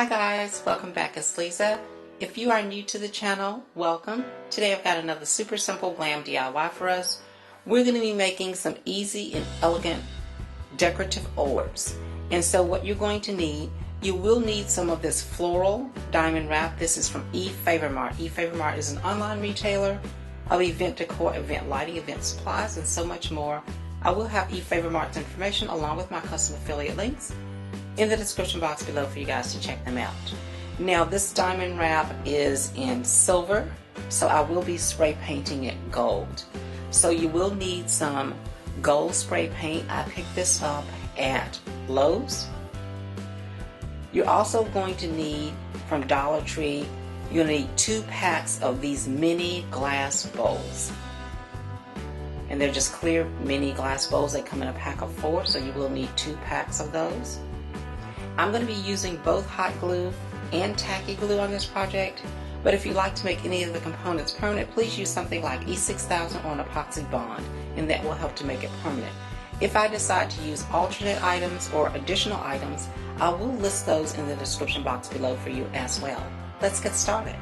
Hi guys, welcome back. It's Lisa. If you are new to the channel, welcome. Today I've got another super simple glam DIY for us. We're going to be making some easy and elegant decorative orbs. And so what you're going to need, you will need some of this floral diamond wrap. This is from Efavormart. Efavormart is an online retailer of event decor, event lighting, event supplies, and so much more. I will have Efavormart's information along with my custom affiliate links in the description box below for you guys to check them out. Now this diamond wrap is in silver, so I will be spray painting it gold. So you will need some gold spray paint. I picked this up at Lowe's. You're also going to need from Dollar Tree, you'll need 2 packs of these mini glass bowls. And they're just clear mini glass bowls. They come in a pack of 4, so you will need 2 packs of those. I'm going to be using both hot glue and tacky glue on this project, but if you like to make any of the components permanent, please use something like E6000 or an epoxy bond, and that will help to make it permanent. If I decide to use alternate items or additional items, I will list those in the description box below for you as well. Let's get started.